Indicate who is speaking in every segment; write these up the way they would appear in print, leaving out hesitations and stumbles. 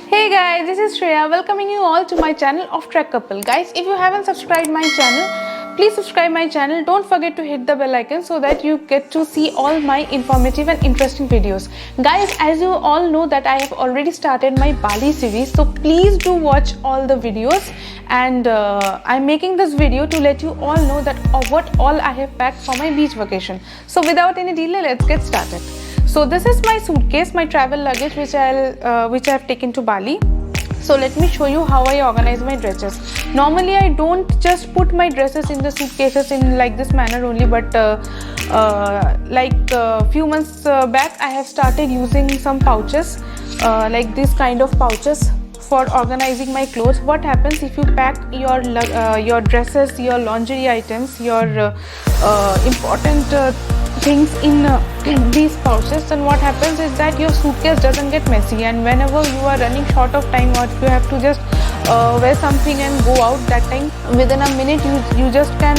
Speaker 1: Hey guys, this is Shreya welcoming you all to my channel of Trek Couple. Guys, if you haven't subscribed my channel, please subscribe my channel. Don't forget to hit the bell icon so that you get to see all my informative and interesting videos. Guys, as you all know that I have already started my Bali series, so please do watch all the videos. And I'm making this video to let you all know that what all I have packed for my beach vacation. So without any delay, let's get started. So this is my suitcase, my travel luggage which I have taken to Bali. So let me show you how I organize my dresses. Normally I don't just put my dresses in the suitcases in like this manner only, but like a few months back I have started using some pouches like this kind of pouches for organizing my clothes. What happens if you pack your dresses, your lingerie items, your important things in these pouches, then what happens is that your suitcase doesn't get messy, and whenever you are running short of time or you have to just wear something and go out, that time within a minute you just can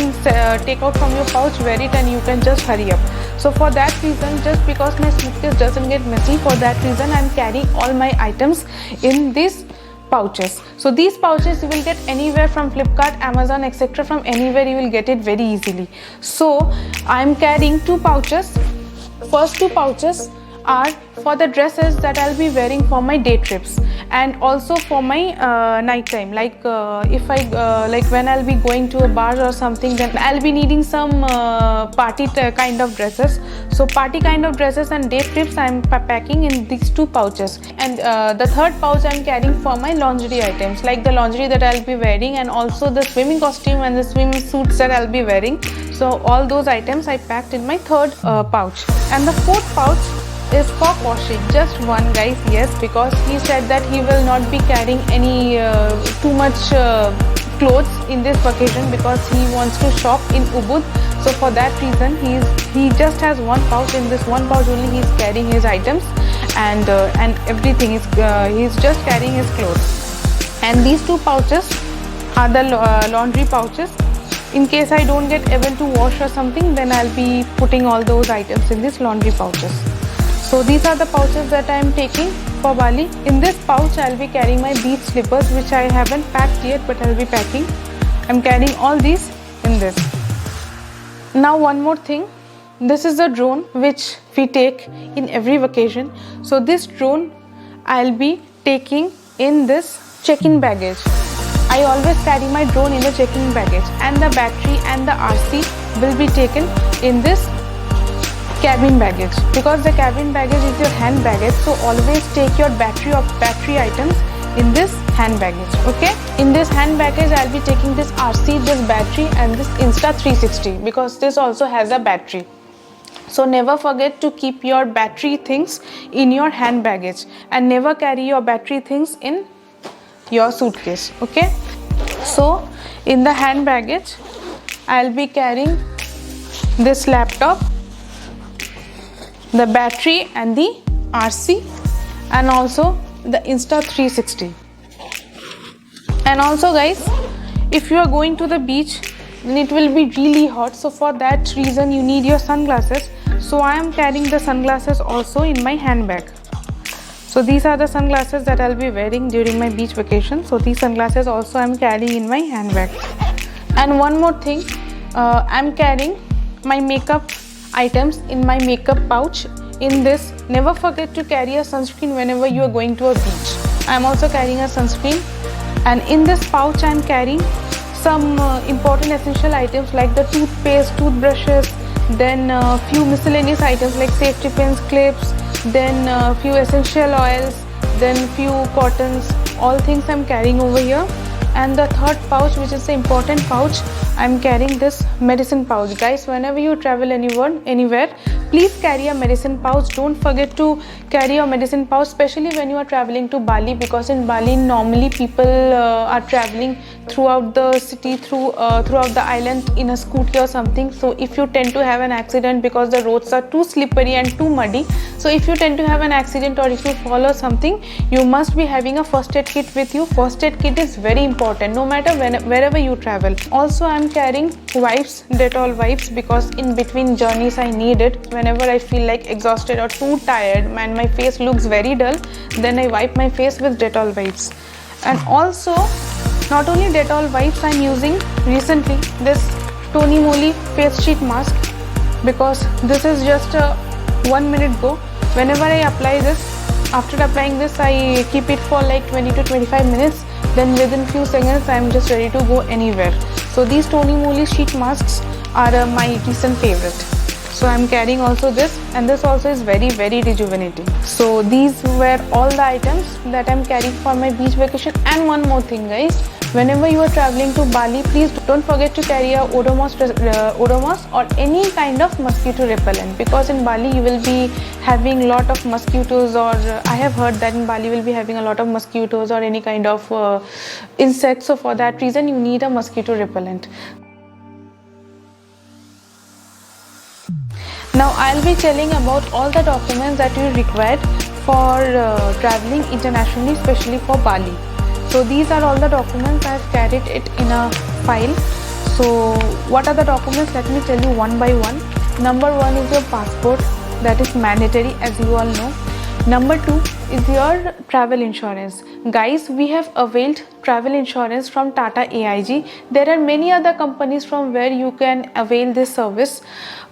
Speaker 1: take out from your pouch, wear it, and you can just hurry up. So for that reason, just because my suitcase doesn't get messy, for that reason I'm carrying all my items in these pouches. So these pouches you will get anywhere from Flipkart, Amazon, etc. From anywhere you will get it very easily. So I'm carrying two pouches. First two pouches are for the dresses that I'll be wearing for my day trips and also for my night time. Like if I like when I'll be going to a bar or something, then I'll be needing some party kind of dresses. So party kind of dresses and day trips I'm packing in these two pouches. And the third pouch I'm carrying for my lingerie items, like the lingerie that I'll be wearing and also the swimming costume and the swimming suits that I'll be wearing. So all those items I packed in my third pouch. And the fourth pouch is for Kaushik, just one, guys. Yes, because he said that he will not be carrying any too much clothes in this vacation because he wants to shop in Ubud. So for that reason he just has one pouch. In this one pouch only he's carrying his items and everything is he's just carrying his clothes. And these two pouches are the laundry pouches. In case I don't get able to wash or something, then I'll be putting all those items in these laundry pouches. So these are the pouches that I am taking for Bali. In this pouch I'll be carrying my beach slippers, which I haven't packed yet, but I'll be packing. I'm carrying all these in this. Now one more thing, this is the drone which we take in every vacation. So this drone I'll be taking in this check-in baggage. I always carry my drone in the check-in baggage, and the battery and the RC will be taken in this cabin baggage, because the cabin baggage is your hand baggage. So always take your battery items in this hand baggage. Okay, in this hand baggage I'll be taking this RC, this battery, and this Insta360, because this also has a battery. So never forget to keep your battery things in your hand baggage and never carry your battery things in your suitcase. Okay, so in the hand baggage I'll be carrying this laptop, the battery and the RC, and also the Insta360. And also guys, if you are going to the beach, then it will be really hot, so for that reason you need your sunglasses. So I am carrying the sunglasses also in my handbag. So these are the sunglasses that I'll be wearing during my beach vacation. So these sunglasses also I'm carrying in my handbag. And one more thing, I'm carrying my makeup items in my makeup pouch. In this, never forget to carry a sunscreen whenever you are going to a beach. I am also carrying a sunscreen, and in this pouch I am carrying some important essential items like the toothpaste, toothbrushes, then few miscellaneous items like safety pins, clips, then few essential oils, then few cottons. All things I am carrying over here. And the third pouch, which is the important pouch, I'm carrying this medicine pouch. Guys, whenever you travel anywhere, please carry a medicine pouch. Don't forget to carry your medicine pouch, especially when you are traveling to Bali, because in Bali normally people are traveling throughout the city, throughout the island in a scooty or something. So if you tend to have an accident because the roads are too slippery and too muddy, so if you tend to have an accident or if you fall or something, you must be having a first aid kit with you. First aid kit is very important no matter wherever you travel. Also I'm carrying wipes, Dettol wipes, because in between journeys I need it whenever I feel like exhausted or too tired and my face looks very dull, then I wipe my face with Dettol wipes. And also, not only Dettol wipes, I'm using recently this Tony Moly face sheet mask, because this is just a 1 minute go. Whenever I apply this, after applying this, I keep it for like 20 to 25 minutes. Then within few seconds, I'm just ready to go anywhere. So these Tony Moly sheet masks are my recent favorite. So I'm carrying also this, and this also is very rejuvenating. So these were all the items that I'm carrying for my beach vacation. And one more thing, guys, whenever you are traveling to Bali, please don't forget to carry a Odomos or any kind of mosquito repellent, because in Bali you will be having lot of mosquitoes, or I have heard that in Bali will be having a lot of mosquitoes or any kind of insects. So for that reason you need a mosquito repellent. Now I'll be telling about all the documents that you require for traveling internationally, especially for Bali. So these are all the documents. I've carried it in a file. So what are the documents? Let me tell you one by one. Number one is your passport, that is mandatory, as you all know. Number two is your travel insurance. Guys, we have availed travel insurance from Tata AIG. There are many other companies from where you can avail this service.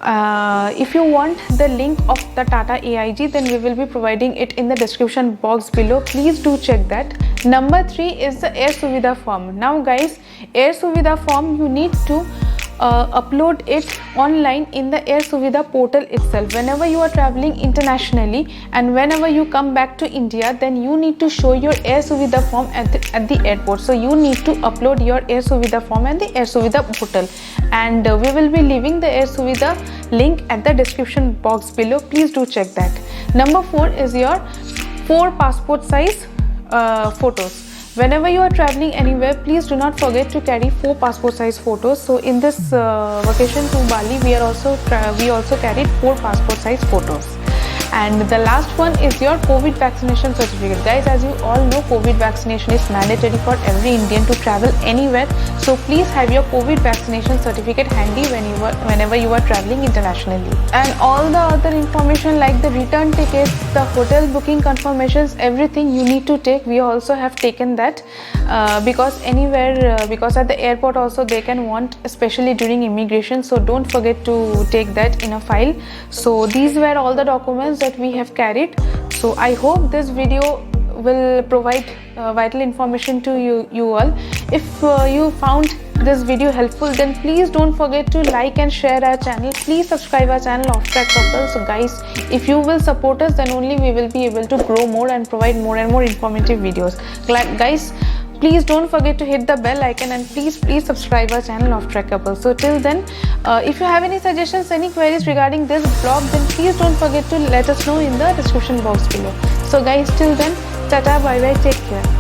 Speaker 1: If you want the link of the Tata AIG, then we will be providing it in the description box below. Please do check that. Number three is the Air Suvidha form. Now guys, Air Suvidha form, you need to upload it online in the Air Suvidha portal itself. Whenever you are traveling internationally and whenever you come back to India, then you need to show your Air Suvidha form at the airport. So you need to upload your Air Suvidha form at the Air Suvidha portal, and we will be leaving the Air Suvidha link at the description box below. Please do check that. Number four is your 4 passport size photos. Whenever you are traveling anywhere, please do not forget to carry 4 passport size photos. So in this vacation to Bali, we also carried 4 passport size photos. And the last one is your COVID vaccination certificate. Guys, as you all know, COVID vaccination is mandatory for every Indian to travel anywhere. So please have your COVID vaccination certificate handy whenever you are traveling internationally. And all the other information like the return tickets, the hotel booking confirmations, everything you need to take. We also have taken that because at the airport also they can want, especially during immigration. So don't forget to take that in a file. So these were all the documents that we have carried. So I hope this video will provide vital information to you all. If you found this video helpful, then please don't forget to like and share our channel. Please subscribe our channel Off Track Couple. So guys, if you will support us, then only we will be able to grow more and provide more and more informative videos. Guys, please don't forget to hit the bell icon, and please subscribe our channel Off Track Couple. So till then, if you have any suggestions, any queries regarding this vlog, then please don't forget to let us know in the description box below. So guys, till then, tata, bye bye, take care.